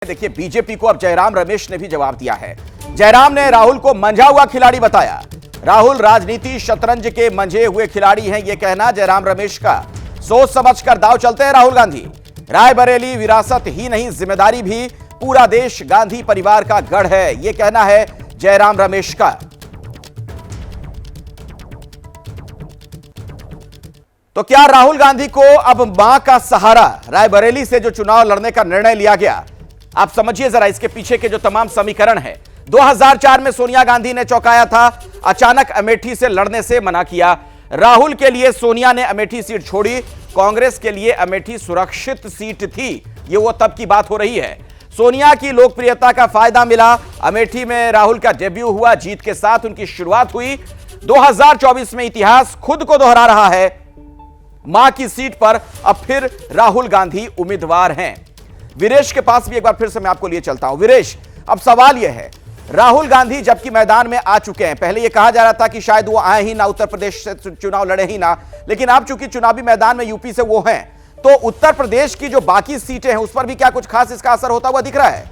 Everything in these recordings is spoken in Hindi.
देखिए, बीजेपी को अब जयराम रमेश ने भी जवाब दिया है। जयराम ने राहुल को मंझा हुआ खिलाड़ी बताया। राहुल राजनीति शतरंज के मंझे हुए खिलाड़ी हैं, यह कहना जयराम रमेश का। सोच समझकर दांव चलते हैं राहुल गांधी। रायबरेली विरासत ही नहीं, जिम्मेदारी भी। पूरा देश गांधी परिवार का गढ़ है, यह कहना है जयराम रमेश का। तो क्या राहुल गांधी को अब मां का सहारा? रायबरेली से जो चुनाव लड़ने का निर्णय लिया गया, आप समझिए जरा इसके पीछे के जो तमाम समीकरण है। 2004 में सोनिया गांधी ने चौंकाया था, अचानक अमेठी से लड़ने से मना किया। राहुल के लिए सोनिया ने अमेठी सीट छोड़ी, कांग्रेस के लिए अमेठी सुरक्षित सीट थी। ये वो तब की बात हो रही है। सोनिया की लोकप्रियता का फायदा मिला, अमेठी में राहुल का डेब्यू हुआ, जीत के साथ उनकी शुरुआत हुई। 2024 में इतिहास खुद को दोहरा रहा है। मां की सीट पर अब फिर राहुल गांधी उम्मीदवार हैं। वीरेश के पास भी एक बार फिर से मैं आपको लिए चलता हूं। वीरेश, अब सवाल यह है, राहुल गांधी जबकि मैदान में आ चुके हैं, पहले यह कहा जा रहा था कि शायद वो आए ही ना, उत्तर प्रदेश से चुनाव लड़े ही ना, लेकिन अब चूंकि चुनावी मैदान में यूपी से वो हैं, तो उत्तर प्रदेश की जो बाकी सीटें हैं उस पर भी क्या कुछ खास इसका असर होता हुआ दिख रहा है?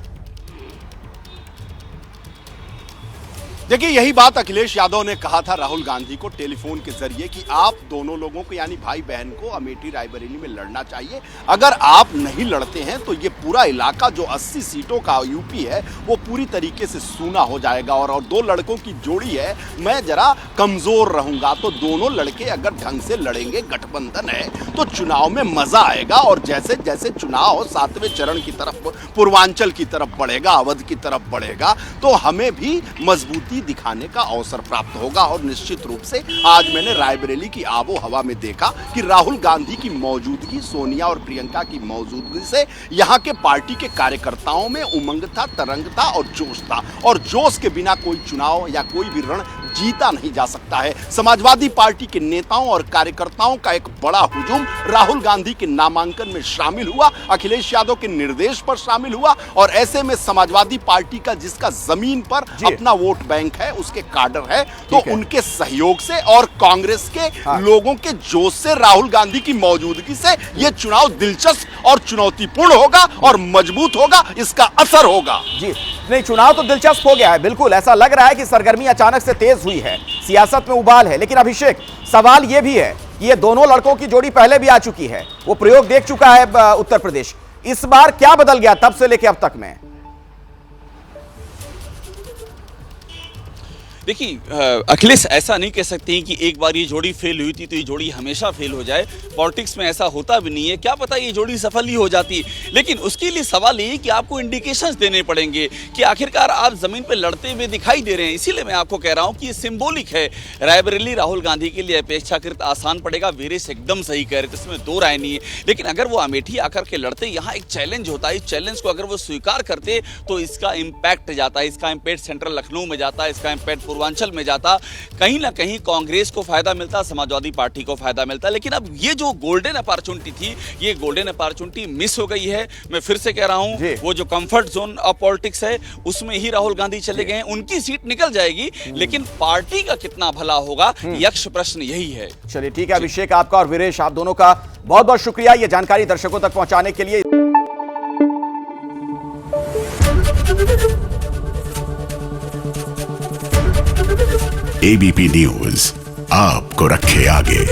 देखिए, यही बात अखिलेश यादव ने कहा था राहुल गांधी को टेलीफोन के जरिए कि आप दोनों लोगों को यानी भाई बहन को अमेठी रायबरेली में लड़ना चाहिए। अगर आप नहीं लड़ते हैं तो ये पूरा इलाका जो 80 सीटों का यूपी है वो पूरी तरीके से सूना हो जाएगा। और दो लड़कों की जोड़ी है, मैं जरा कमजोर रहूंगा। तो दोनों लड़के अगर ढंग से लड़ेंगे, गठबंधन है, तो चुनाव में मजा आएगा। और जैसे जैसे चुनाव 7वें चरण की तरफ, पूर्वांचल की तरफ बढ़ेगा, अवध की तरफ बढ़ेगा, तो हमें भी मजबूती दिखाने का अवसर प्राप्त होगा। और निश्चित रूप से आज मैंने रायबरेली की आबो हवा में देखा कि राहुल गांधी की मौजूदगी, सोनिया और प्रियंका की मौजूदगी से यहां के पार्टी के कार्यकर्ताओं में उमंग था, तरंग था और जोश था। और जोश के बिना कोई चुनाव या कोई भी रण जीता नहीं जा सकता है। समाजवादी पार्टी के नेताओं और कार्यकर्ताओं का एक बड़ा हुजूम राहुल गांधी के नामांकन में शामिल हुआ, अखिलेश यादव के निर्देश पर शामिल हुआ। और ऐसे में समाजवादी पार्टी का जिसका जमीन पर अपना वोट बैंक है, उसके काडर है, तो उनके सहयोग से और कांग्रेस के लोगों के जोश से, राहुल गांधी की मौजूदगी से यह चुनाव दिलचस्प और चुनौतीपूर्ण होगा और मजबूत होगा, इसका असर होगा। जी नहीं, चुनाव तो दिलचस्प हो गया है, बिल्कुल ऐसा लग रहा है कि सरगर्मी अचानक से तेज हुई है, सियासत में उबाल है। लेकिन अभिषेक, सवाल यह भी है कि ये दोनों लड़कों की जोड़ी पहले भी आ चुकी है, वो प्रयोग देख चुका है उत्तर प्रदेश। इस बार क्या बदल गया तब से लेकर अब तक में? देखिए अखिलेश, ऐसा नहीं कह सकते हैं कि एक बार ये जोड़ी फेल हुई थी तो ये जोड़ी हमेशा फेल हो जाए। पॉलिटिक्स में ऐसा होता भी नहीं है, क्या पता ये जोड़ी सफल ही हो जाती। लेकिन उसके लिए सवाल ये कि आपको इंडिकेशंस देने पड़ेंगे कि आखिरकार आप जमीन पर लड़ते हुए दिखाई दे रहे हैं। इसीलिए मैं आपको कह रहा हूँ कि ये सिंबॉलिक है। रायबरेली राहुल गांधी के लिए अपेक्षाकृत आसान पड़ेगा। वीरेश एकदम सही कह रहे थे, इसमें दो राय नहीं है। लेकिन अगर वो अमेठी आकर के लड़ते, यहाँ एक चैलेंज होता है, इस चैलेंज को अगर वो स्वीकार करते तो इसका इम्पैक्ट जाता है, इसका इम्पैक्ट सेंट्रल लखनऊ में जाता है, इसका इम्पैक्ट पूर्वांचल में जाता, कहीं ना कहीं कांग्रेस को फायदा मिलता, समाजवादी पार्टी को फायदा मिलता। लेकिन अब ये जो गोल्डन अपॉर्चुनिटी थी, ये गोल्डन अपॉर्चुनिटी मिस हो गई है। मैं फिर से कह रहा हूं, वो जो कंफर्ट जोन ऑफ पॉलिटिक्स है उसमें ही राहुल गांधी चले गए हैं। उनकी सीट निकल जाएगी, लेकिन पार्टी का कितना भला होगा, यक्ष प्रश्न यही है। चलिए ठीक है अभिषेक, आपका और वीरेश, आप दोनों का बहुत बहुत शुक्रिया ये जानकारी दर्शकों तक पहुंचाने के लिए। एबीपी न्यूज आपको रखे आगे।